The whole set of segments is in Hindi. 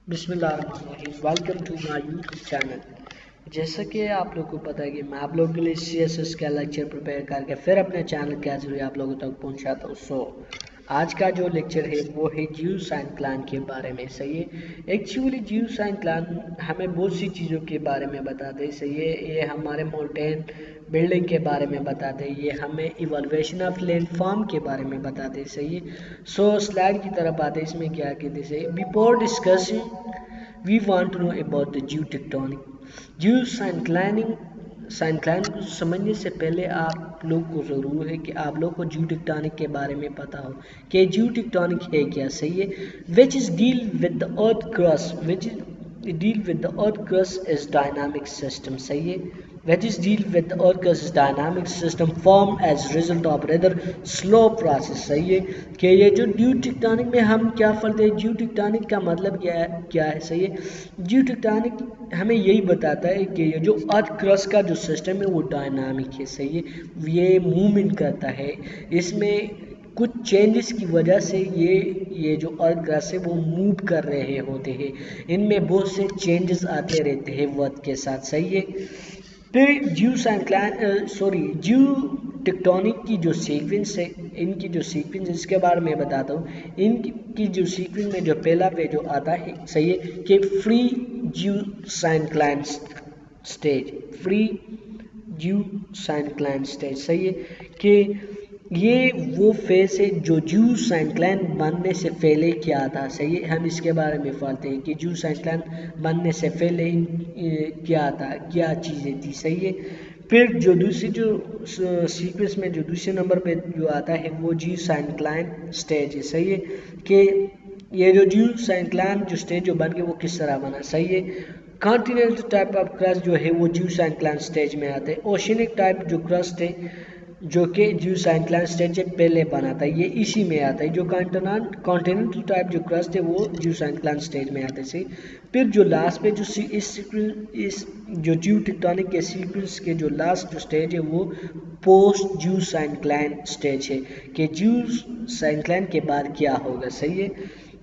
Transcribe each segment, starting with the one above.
बिस्मिल्लाहिर्रहमानिर्रहीम। Welcome to my YouTube channel. जैसा कि आप लोग को पता है कि मैं आप लोगों के लिए CSS का लेक्चर प्रिपेयर करके फिर अपने चैनल के जरिए आप लोगों तक पहुंचाता हूँ। आज का जो लेक्चर है वो है ज्यूस एंड क्लैन के बारे में। सही है। एक्चुअली ज्यूस एंड क्लैन हमें बहुत सी चीज़ों के बारे में बताते हैं। सही है। ये हमारे माउंटेन बिल्डिंग के बारे में बताते हैं, ये हमें इवोल्यूशन ऑफ लैंड फॉर्म के बारे में बताते हैं। सही है। स्लाइड की तरफ आते हैं। इसमें क्या कहते हैं, before discussing we want to know about the geotectonic juice and cleaning. Syncline को समझने से पहले आप लोग को ज़रूर है कि आप लोग को जियो टेक्टोनिक के बारे में पता हो कि जियो टेक्टोनिक है क्या। सही है। Which is deal with the earth crust, which is deal with the earth crust is dynamic system. सही है। which is deal with the Earth's dynamic system formed as result of rather slow process। सही है कि ये जो जियो टेक्टोनिक में हम क्या फलते हैं, जियो टेक्टोनिक का मतलब क्या है। सही है। जियो टेक्टोनिक हमें यही बताता है कि ये जो अर्थ क्रस्ट का जो सिस्टम है वो डायनामिक है। सही है। ये मूवमेंट करता है, इसमें कुछ चेंजेस की वजह से ये जो अर्थ क्रस्ट है वो मूव कर रहे होते हैं, इनमें बहुत से चेंजेस आते रहते हैं वक्त के साथ। सही है। फिर जियो टेक्टोनिक की जो सीक्वेंस है, इनकी जो सीक्वेंस इसके बारे में बताता हूँ। इनकी जो सीक्वेंस में जो पहला पे जो आता है, सही है, कि फ्री जियो साइक्लाइन स्टेज, फ्री जियो साइक्लाइन स्टेज। सही है कि ये वो फेज है जो जियो साइक्लाइन बनने से पहले क्या था। सही है। हम इसके बारे में पढ़ते हैं कि जियो साइक्लाइन बनने से पहले क्या था, क्या चीज़ें थी। सही है। फिर जो दूसरी जो सीक्वेंस में जो दूसरे नंबर पे जो आता है वो जियो साइक्लाइन स्टेज है। सही है कि ये जो जियो साइक्लाइन जो स्टेज जो बन के वो किस तरह बना। सही है। कॉन्टिनेंटल टाइप ऑफ क्रस्ट जो है वो जियो साइक्लाइन स्टेज में आते हैं। ओशिनिक टाइप जो क्रस्ट है जो कि जियो साइक्लाइन स्टेज से पहले बना था, ये इसी में आता है। जो कॉन्टिनेंटल टाइप जो क्रस्ट है वो जियो साइक्लाइन स्टेज में आते हैं। फिर जो लास्ट पे जो इस जो जियो टेक्टोनिक के सीक्वेंस के जो लास्ट जो स्टेज है वो पोस्ट जियो साइक्लाइन स्टेज है कि जियो साइक्लाइन के बाद क्या होगा। सही है।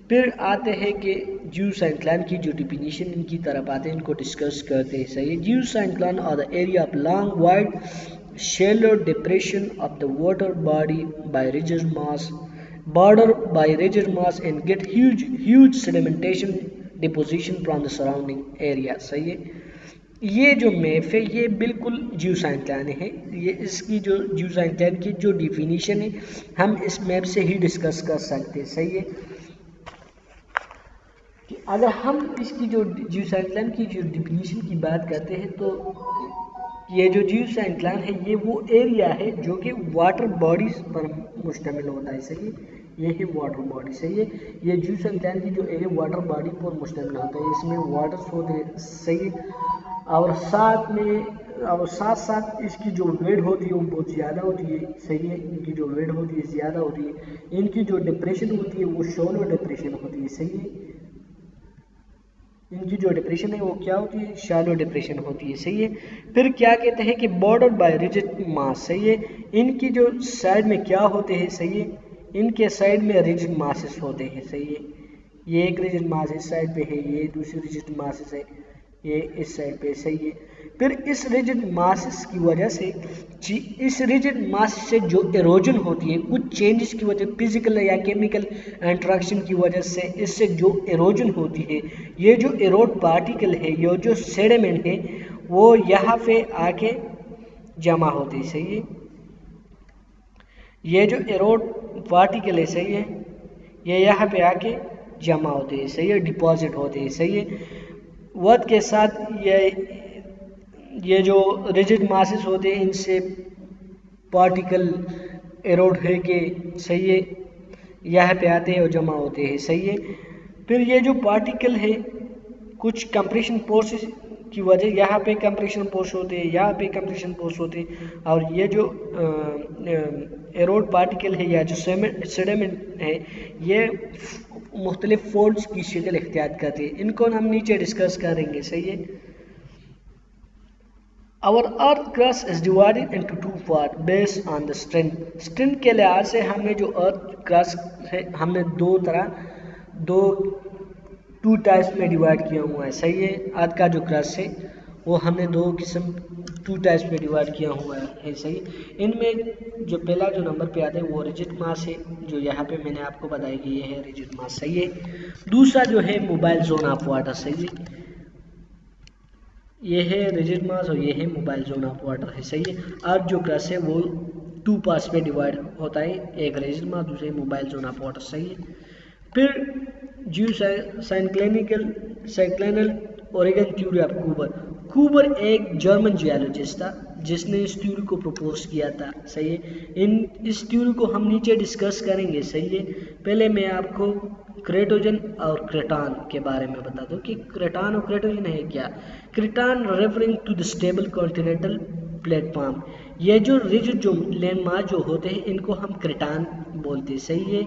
फिर आते हैं कि जियो साइक्लाइन की जो डिफिनीशन इनकी तरफ आते हैं, इनको डिस्कस करते हैं। सही है। Geosyncline are the area of long wide shallow depression of the water body by rigid mass and get huge sedimentation deposition from the surrounding area। सही है। ये जो मैप है ये बिल्कुल जियो साइक्लाइन है। ये इसकी जो जियो साइक्लाइन की जो डिफिनीशन है हम इस मैप से ही डिस्कस कर सकते हैं। सही है। कि अगर हम इसकी जो जियो साइक्लाइन की जो डिफिनीशन की बात करते हैं तो ये जो जियो साइक्लाइन है ये वो एरिया है जो कि वाटर बॉडीज पर मुश्तमिल होता है। सही है। ये है वाटर बॉडी। सही है। ये जियो साइक्लाइन की जो एरिया वाटर बॉडी पर मुश्तमिल होता है, इसमें वाटर्स होते हैं। सही है। और साथ साथ इसकी जो वेट होती है वो बहुत ज़्यादा होती है। सही है। इनकी जो वेट होती है ज़्यादा होती है। इनकी जो डिप्रेशन होती है वो शोलो डिप्रेशन होती है। सही है। इनकी जो डिप्रेशन है वो क्या होती है, शैलो डिप्रेशन होती है। सही है। फिर क्या कहते हैं कि बॉर्डर बाय रिजिड मास। सही है। इनकी जो साइड में क्या होते हैं, सही है, इनके साइड में रिजिड मासेस होते हैं। सही है। ये एक रिजिड मास इस साइड पे है, ये दूसरी रिजिड मासेस है, ये इस साइड पे। सही है। फिर इस रिजिड मासेस की वजह से इस रिजिड मास से जो एरोजन होती है कुछ चेंजेस की वजह, फिजिकल या केमिकल इंट्रैक्शन की वजह से इससे जो एरोजन होती है, ये जो एरोड पार्टिकल है, ये जो सेडिमेंट है वो यहाँ पे आके जमा होती है। सही है। ये जो एरोड पार्टिकल है, सही है, ये यहाँ पे आके जमा होते हैं। सही है। डिपॉजिट होते हैं। सही है। वक्त के साथ ये जो रिजिड मासेस होते हैं इनसे पार्टिकल एरोड है के, सही है, यहाँ पे आते हैं और जमा होते हैं। सही है। फिर ये जो पार्टिकल है कुछ कंप्रेशन फोर्स की वजह, यहाँ पे कंप्रेशन फोर्स होते हैं, यहाँ पे कंप्रेशन फोर्स होते हैं, और ये जो एरोड पार्टिकल है या जो सेडिमेंट है ये मुख्तलिफ फोल्ड्स की शक्ल इख्तियार करते हैं। इनको हम नीचे डिस्कस करेंगे। सही है। Our earth crust is divided into two parts based on the strength। Strength के लिहाज से हमने जो अर्थ क्रस्ट है हमने दो 2 टाइप्स में डिवाइड किया हुआ है, सही है। अर्थ का जो क्रस्ट है वो हमने 2 किस्म 2 टाइप्स में डिवाइड किया हुआ है, सही। इनमें जो पहला जो नंबर पे आता है वो रिजिड मास है, जो यहाँ पे मैंने आपको बताया कि ये है रिजिड मास, सही है। दूसरा जो है मोबाइल जोन ऑफ वाटर, सही है। ये है रिजिड मास और ये है मोबाइल जोन ऑफ वाटर है, सही है। अर्थ जो क्रस्ट है वो 2 पार्ट्स में डिवाइड होता है, एक रिजिड मास दूसरे मोबाइल जोन ऑफ वाटर, सही है। फिर geosynclinal orogen theory of Kober. Kober एक जर्मन जियोलॉजिस्ट था जिसने इस थ्योरी को प्रपोज किया था, सही है। इस थ्योरी को हम नीचे डिस्कस करेंगे, सही है। पहले मैं आपको क्रेटोजन और क्रेटान के बारे में बता दूं कि क्रेटान और क्रेटोजन है क्या। Craton referring to the stable continental platform. ये जो रिजिड जो लैंडमार्क जो होते हैं इनको हम क्रेटान बोलते हैं, सही है।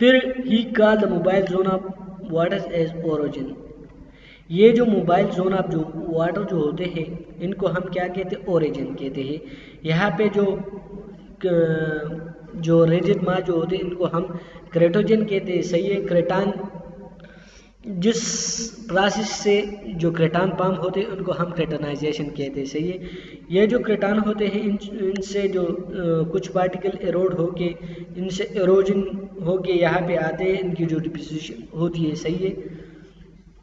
फिर ही called the mobile zone of water as origin. ये जो मोबाइल जोन ऑफ जो वाटर जो होते हैं इनको हम क्या कहते हैं, ओरिजिन कहते हैं। यहाँ पे जो रिजिड मास जो होते हैं इनको हम क्रेटोजन कहते हैं, सही है। क्रेटान जिस प्रोसेस से जो क्रेटान पाम होते हैं उनको हम क्रेटानाइजेशन कहते हैं, सही है। ये जो क्रेटान होते हैं इनसे जो कुछ पार्टिकल एरोड होके इनसे एरोजन होके यहाँ पे आते हैं, इनकी जो डिपोजिशन होती है, सही है।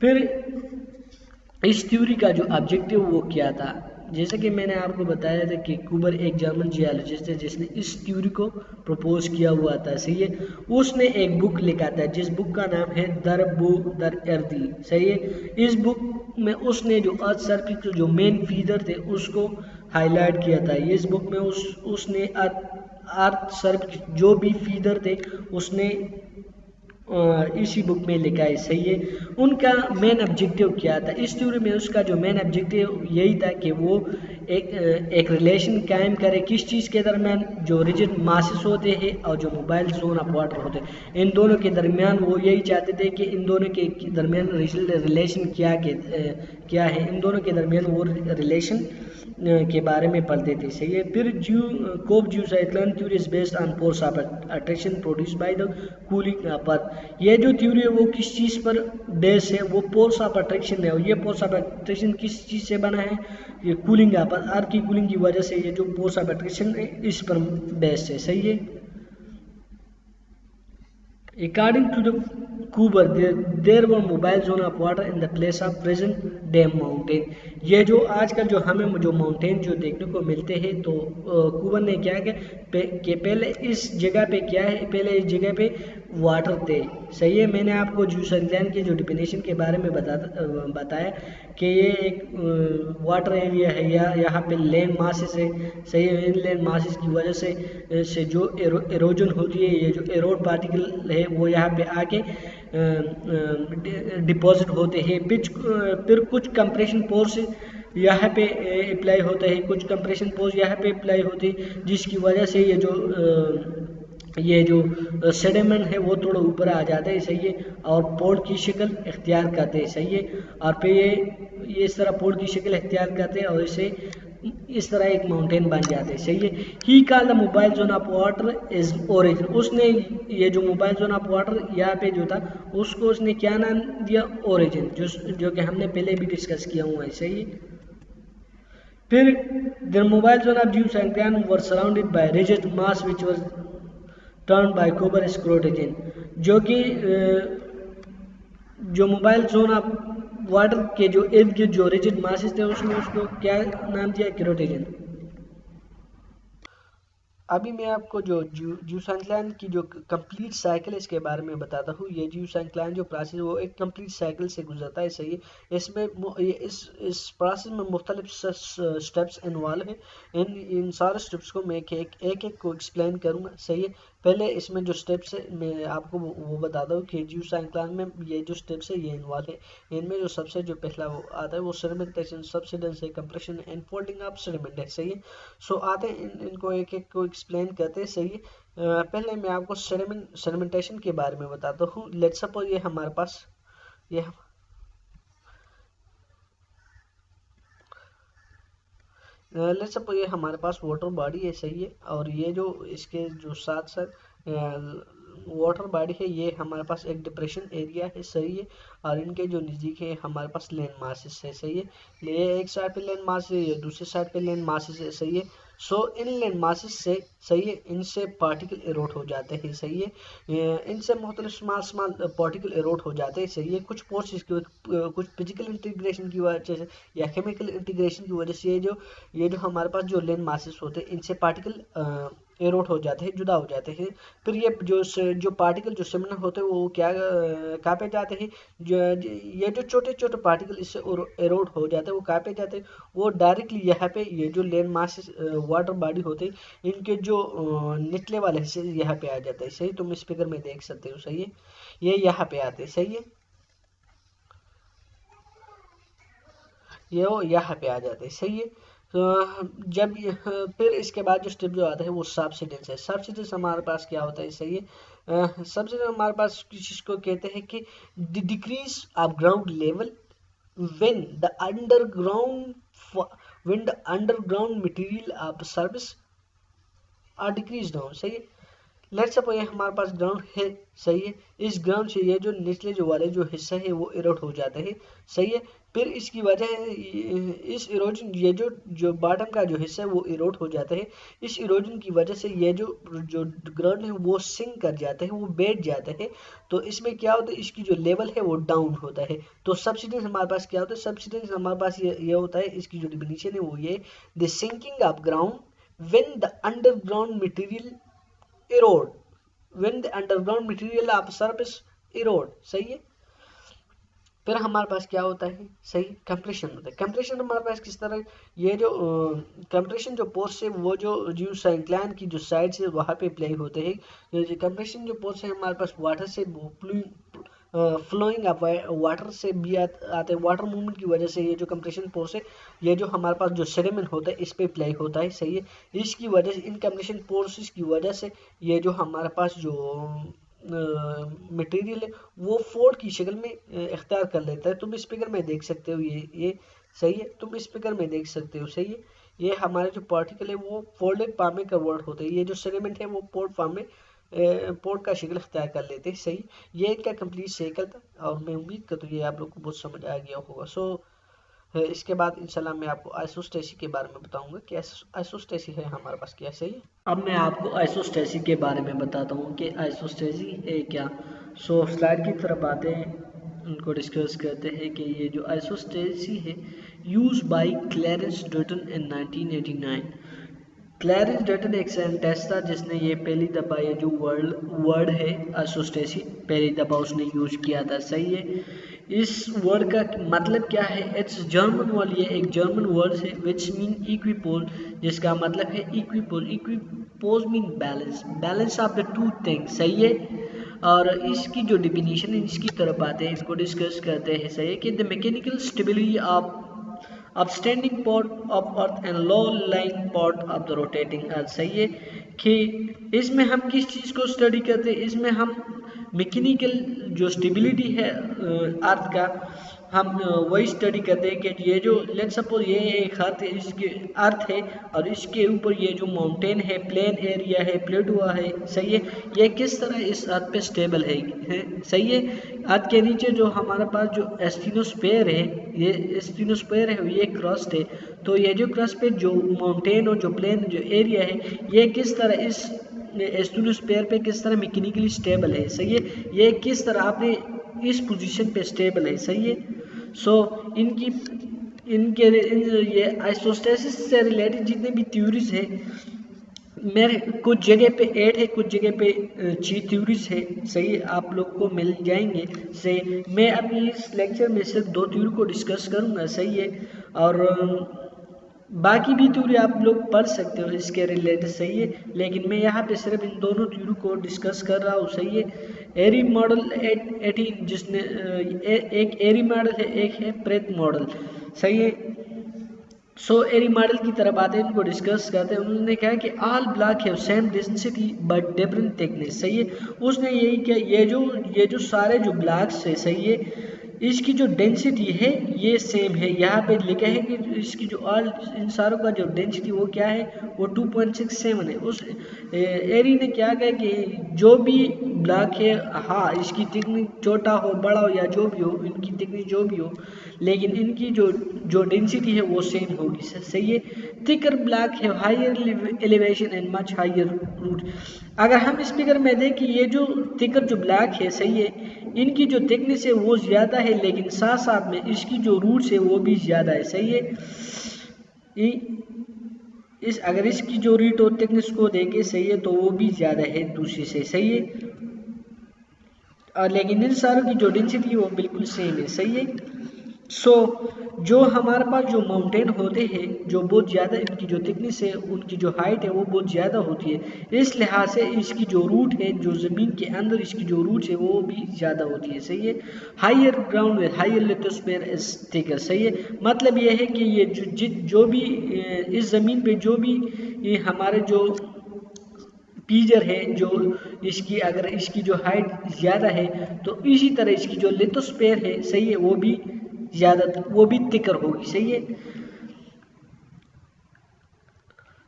फिर इस थ्योरी का जो ऑब्जेक्टिव वो क्या था, जैसे कि मैंने आपको बताया था कि कूबर एक जर्मन जियोलॉजिस्ट है जिसने इस थ्योरी को प्रपोज किया हुआ था, सही है। उसने एक बुक लिखा था जिस बुक का नाम है दर बुक दर अर्दी, सही है। इस बुक में उसने जो अर्थ सर्किल के जो मेन फीचर थे उसको हाईलाइट किया था। इस बुक में उसने अर्थ सर्किल जो भी फीचर थे उसने इसी बुक में लिखा है, सही है। उनका मेन ऑब्जेक्टिव क्या था इस थ्योरी में, उसका जो मेन ऑब्जेक्टिव यही था कि वो एक रिलेशन कायम करे किस चीज़ के दरमियान, जो रिजिड मासेस होते हैं और जो मोबाइल जोन ऑफ वाटर होते हैं इन दोनों के दरमियान। वो यही चाहते थे कि इन दोनों के दरमियान रिलेशन क्या है, इन दोनों के दरमियान वो रिलेशन के बारे में पढ़ते थे, सही है। फिर Kober geosyncline theory is based on force of attraction produce by the cooling पर। ये जो थ्योरी है वो किस चीज़ पर बेस है, वो फोर्स ऑफ अट्रैक्शन है। और ये फोर्स ऑफ अट्रैक्शन किस चीज़ से बना है, ये कूलिंग पर, अर्थ की कूलिंग की वजह से ये जो फोर्स ऑफ अट्रैक्शन है इस पर बेस है, सही है। According to the Cooper, there were mobile zone of water in the place of present Dam Mountain. ये जो आजकल जो हमें जो माउंटेन जो देखने को मिलते हैं, तो कूबर ने क्या किया कि पहले इस जगह पे क्या है, पहले इस जगह पे वाटर थे, सही है। मैंने आपको ज्यूसरलैंड के जो डिफिनेशन के बारे में बताया कि ये एक वाटर एरिया है या यहाँ पे लैंड मासेस है, सही है। इन लैंड मासेस की वजह से जो एरोजन होती है, ये जो एरोड पार्टिकल है वो यहाँ पे आके डिपॉजिट होते हैं। फिर कुछ कंप्रेशन फोर्स यहाँ पे अप्लाई होता है, कुछ कंप्रेशन फोर्स यहाँ पे अप्लाई होती है, जिसकी वजह से ये जो सेडिमेंट है वो थोड़ा ऊपर आ जाता है, सही है। और पोल की शक्ल इख्तियार करते हैं, सही है। और फिर ये इस तरह पोल की शक्ल इख्तियार करते हैं और इसे इस तरह एक माउंटेन बन जाते हैं, सही है। ही called the mobile zone of water is origin. उसने ये जो मोबाइल जोन ऑफ वाटर यहाँ पे जो था उसको उसने क्या नाम दिया, ओरिजिन, जो कि हमने पहले भी डिस्कस किया हुआ है, सही है। फिर the mobile zone of geosyncline were surrounded by rigid mass which was termed by Kober kratogen. जो कि जो मोबाइल जोन ऑफ वाटर के जो इर्द गिर्द जो रिजिड मासेस थे उसने उसको क्या नाम दिया, क्रोटेजन। अभी मैं आपको जो ज्यूसाइक्लिन की जो कंप्लीट साइकिल इसके बारे में बताता हूँ। ये ज्यूसाइक्लिन जो प्रोसेस है वो एक कंप्लीट साइकिल से गुजरता है, सही है। इसमें इस प्रोसेस में मुख्तलिफ स्टेप्स इन्वॉल्व हैं। इन सारे स्टेप्स को मैं एक को एक्सप्लेन करूँगा, सही है। पहले इसमें जो स्टेप्स है मैं आपको वो बताता हूँ कि ज्यूसाइक्लिन में ये जो स्टेप्स है ये इन्वॉल्व है। इनमें जो सबसे जो पहला वो आता है वो सेडिमेंटेशन, सबसिडेंस है, compression and folding of sediment है, सही है। सो आते हैं इनको एक को एक्सप्लेन करते हैं, सही है। पहले मैं आपको सेडिमेंटेशन के बारे में बताता हूँ। लेट्स सपोज ये हमारे पास ये लेट्स सपोज ये हमारे पास वाटर बॉडी है, सही है। और ये जो इसके जो साथ साथ वाटर बॉडी है ये हमारे पास एक डिप्रेशन एरिया है, सही है, और इनके जो नज़दीक है हमारे पास लैंड मासेस है, सही है। ये एक साइड पे लैंड मास है, ये दूसरे साइड पे लैंड मासेस है, सही है। सो इन लैंड मासेस से, सही है, इनसे पार्टिकल इरोड हो जाते हैं, सही है। इनसे मुख्तलिफ स्मॉल स्मॉल पार्टिकल इरोड हो जाते हैं, सही है। कुछ फोर्सेस की, कुछ फिजिकल इंटीग्रेशन की वजह से या केमिकल इंटीग्रेशन की वजह से ये जो हमारे पास जो लैंड मासेस होते हैं इनसे पार्टिकल एरोड हो जाते हैं, जुदा हो जाते हैं। फिर ये जो पार्टिकल जो सिमिलर होते हैं वो कहाँ पे जाते हैं, ये जो छोटे छोटे पार्टिकल इससे एरोड हो जाते हैं वो कहाँ पे जाते हैं, वो डायरेक्टली यहाँ पे ये जो लैंड मास वाटर बॉडी होते हैं इनके जो निचले वाले हिस्से यहाँ पे आ जाते हैं, सही। तुम इस फिगर में देख सकते हो, सही है, ये यहाँ पे आते हैं, सही है, ये वो यहाँ पे आ जाते हैं, सही है। तो जब फिर इसके बाद जो स्टेप जो आता है वो सब्सिडेंस है। सब्सिडेंस हमारे पास क्या होता है, सही है। सब्सिडेंस हमारे पास जिसको कहते हैं कि the decrease of ground level when the underground material of service are decreased down, सही है। लेट्स सपोज ये हमारे पास ग्राउंड है, सही है, इस ग्राउंड से ये जो निचले जो वाले जो हिस्सा है वो इरोड हो जाते हैं, सही है। फिर इसकी वजह इस इरोजन ये जो बॉटम का जो हिस्सा है वो इरोड हो जाता है। इस इरोजन की वजह से ये जो ग्राउंड है वो सिंक कर जाते हैं, वो बैठ जाते हैं। तो इसमें क्या होता है, इसकी जो लेवल है वो डाउन होता है। तो सब्सिडेंस हमारे पास क्या होता है, सब्सिडेंस हमारे पास ये होता है, इसकी जो डिफिनीशन है वो ये, the sinking of ground when the underground material erode when the underground material of surface erode, सही है। फिर हमारे पास क्या होता है, सही, कंप्रेशन होता है। कंप्रेशन हमारे पास किस तरह, ये जो कंप्रेशन जो पोर्स है वो जो इंक्लाइन की जो साइड से वहाँ पे अप्लाई होते हैं। जो कंप्रेशन जो पोर्स है हमारे पास वाटर से फ्लोइंग ऑफ वाटर से भी आते हैं, वाटर मूवमेंट की वजह से ये जो कंप्रेशन फोर्स है ये जो हमारे पास जो सेडिमेंट होता है इस पे अप्लाई होता है, सही है। इसकी वजह से इन कंप्रेशन फोर्सेस की वजह से ये जो हमारे पास जो मटेरियल है वो फोल्ड की शक्ल में इख्तियार कर लेता है। तुम इस फिगर में देख सकते हो, ये सही है, तुम इस फिगर में देख सकते हो, सही है। ये हमारे जो पार्टिकल है वो फोल्डेड फॉर्म में कन्वर्ट होते हैं, ये जो सेडिमेंट है वो पोर्ट फॉर्म में पोर्ट का शक्ल इख्तियार कर लेते हैं, सही। ये इनका कंप्लीट साइकिल था और मैं उम्मीद करता हूँ ये आप लोग को बहुत समझ आ गया होगा। सो इसके बाद इंशाल्लाह मैं आपको आइसोस्टेसी के बारे में बताऊंगा कि आइसोस्टेसी है हमारे पास क्या, सही है। अब मैं आपको आइसोस्टेसी के बारे में बताता हूँ कि आइसोस्टेसी है क्या। सो स्लाइड की तरफ आते हैं, उनको डिस्कस करते हैं कि ये जो आइसोस्टेसी है use by Clarence Dutton in 1989। Clarence Dutton एक साइंटिस्ट था जिसने ये पहली दफ़ा ये जो वर्ड है आइसोस्टेसी पहली दफ़ा उसने यूज किया था, सही है। इस वर्ड का मतलब क्या है, इट्स जर्मन वर्ड, ये एक जर्मन वर्ड है विच मीन इक्विपोल, जिसका मतलब है equipoise. Equipoise mean balance, balance of the two things, सही है। और इसकी जो डिफिनीशन है इसकी तरफ आते हैं, इसको डिस्कस करते हैं, सही है, कि the mechanical stability of upstanding part of earth and low lying part of the rotating earth, सही है। कि इसमें हम किस चीज़ को स्टडी करते हैं, इसमें हम मैकेनिकल जो स्टेबिलिटी है अर्थ का हम वही स्टडी करते हैं कि ये जो लेट्स सपोज ये एक अर्थ है, इसके अर्थ है और इसके ऊपर ये जो माउंटेन है, प्लेन एरिया है, प्लेटो है, सही है, ये किस तरह इस अर्थ पे स्टेबल है, सही है। अर्थ के नीचे जो हमारे पास जो एस्टिनोस्फेयर है, ये एस्टिनोस्फेयर है, ये क्रस्ट है। तो ये जो क्रस्ट पे जो माउंटेन और जो प्लेन जो एरिया है ये किस तरह इस एस्टिनोस्फेयर पे किस तरह मैकेनिकली स्टेबल है, सही है। ये किस तरह आपने इस पोजीशन पे स्टेबल है, सही है। सो ये आइसोस्टेसिस से रिलेटेड जितने भी थ्योरीज है मेरे कुछ जगह पे 8 है, कुछ जगह पे 6 थ्योरीज है, सही है, आप लोग को मिल जाएंगे। से मैं अभी इस लेक्चर में सिर्फ 2 थ्योरी को डिस्कस करूंगा, सही है, और बाकी भी थ्योरी आप लोग पढ़ सकते हो इसके रिलेटेड, सही है, लेकिन मैं यहाँ पे सिर्फ इन दोनों थ्योरी को डिस्कस कर रहा हूँ, सही है। एरी मॉडल 18 जिसने एक एरी मॉडल है, एक है प्रेत मॉडल, सही है। सो एरी मॉडल की तरफ आते हैं, इनको डिस्कस करते हैं। उन्होंने कहा कि ऑल ब्लॉक है same density but different thickness, सही है। उसने यही किया, ये जो सारे जो ब्लॉक्स है, सही है, इसकी जो डेंसिटी है ये सेम है। यहाँ पे लिखा है कि इसकी जो ऑल इन सारों का जो डेंसिटी वो क्या है, वो 2.67 है। उस एरी ने क्या कहा कि जो भी ब्लॉक है, हाँ इसकी थिकनेस छोटा हो बड़ा हो या जो भी हो, इनकी थिकनेस जो भी हो, लेकिन इनकी जो डेंसिटी है वो सेम होगी। सही है। थिकर ब्लॉक है higher elevation and much higher root. अगर हम इस फिगर में देखें, ये जो थिकर जो ब्लॉक है, सही है, इनकी जो थिकनेस है वो ज़्यादा है, लेकिन साथ साथ में इसकी जो रूट्स है वो भी ज़्यादा है। सही है। अगर इसकी जो रूट और थिकनेस को देखें, सही है, तो वो भी ज़्यादा है दूसरी से। सही है। और लेकिन इन सारों की जो डेंसिटी है वो बिल्कुल सेम है। सही है। जो हमारे पास जो माउंटेन होते हैं, जो बहुत ज़्यादा इनकी जो थिकनेस है, उनकी जो हाइट है वो बहुत ज़्यादा होती है। इस लिहाज से इसकी जो रूट है, जो ज़मीन के अंदर इसकी जो रूट्स है वो भी ज़्यादा होती है। सही है। Higher ground with higher lithosphere is thicker. सही है। मतलब ये है कि ये जो भी इस ज़मीन पे जो भी ये हमारे जो पीजर है, जो इसकी अगर इसकी जो हाइट ज़्यादा है, तो इसी तरह इसकी जो लिथोस्फीयर है, सही है, वो भी ज़्यादा, वो भी थिकर होगी। सही है।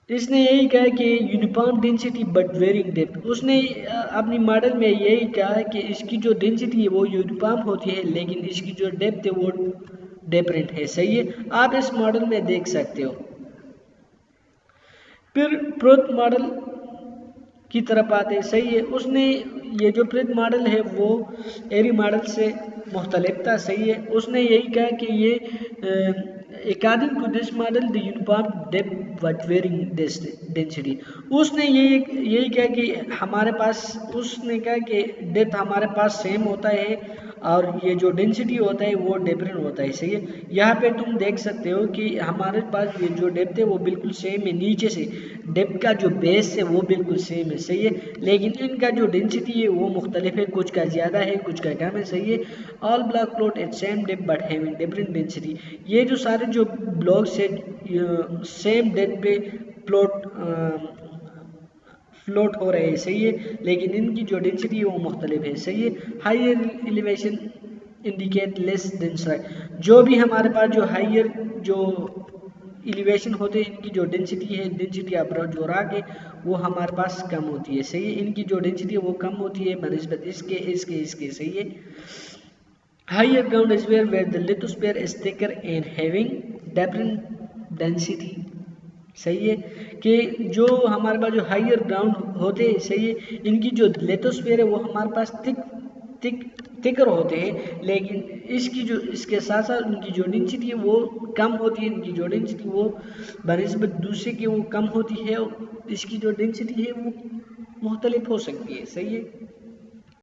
इसने यही कहा कि uniform density but varying depth. उसने अपनी मॉडल में यही कहा कि इसकी जो डेंसिटी है वो यूनिफॉर्म होती है, लेकिन इसकी जो डेप्थ है वो डिफरेंट है। सही है। आप इस मॉडल में देख सकते हो। फिर प्रोथ मॉडल की तरफ आते हैं। सही है। उसने ये जो प्रिथ मॉडल है वो एरी मॉडल से मुख्तलिफ था। सही है। उसने यही कहा कि ये according to this model the uniform depth but varying density. उसने यही कहा कि हमारे पास, उसने कहा कि डेप्थ हमारे पास सेम होता है और ये जो डेंसिटी होता है वो डिफरेंट होता है। सही है। यहाँ पे तुम देख सकते हो कि हमारे पास ये जो डेप्थ है वो बिल्कुल सेम है। नीचे से डेप्थ का जो बेस है वो बिल्कुल सेम है। सही है। लेकिन इनका जो डेंसिटी है वो मुख्तलिफ है, कुछ का ज़्यादा है, कुछ का कम है। सही है। All block plot at same depth but having different density. ये जो सारे जो ब्लॉक्स है सेम डेप्थ पे फ्लोट हो रहे हैं। सही है। लेकिन इनकी जो डेंसिटी है वो मुख्तलिफ है। सही है। Higher elevation indicate less density. जो भी हमारे पास जो हायर जो एलिवेशन होते हैं, इनकी जो डेंसिटी है, डेंसिटी ऑफ जो रॉक है, वो हमारे पास कम होती है। सही है। इनकी जो डेंसिटी है वो कम होती है बनिस्बत इसके। सही है। Higher ground is where the lithosphere is thicker and having different density. सही है। कि जो हमारे पास जो हायर ग्राउंड होते हैं, सही है, इनकी जो लिथोस्फीयर है वो हमारे पास थिकर होते हैं, लेकिन इसके साथ साथ उनकी जो डेंसिटी है वो कम होती है। इनकी जो डेंसिटी वो बनिस्बत दूसरे की वो कम होती है। इसकी जो डेंसिटी है वो मुख्तलिफ हो सकती है। सही है।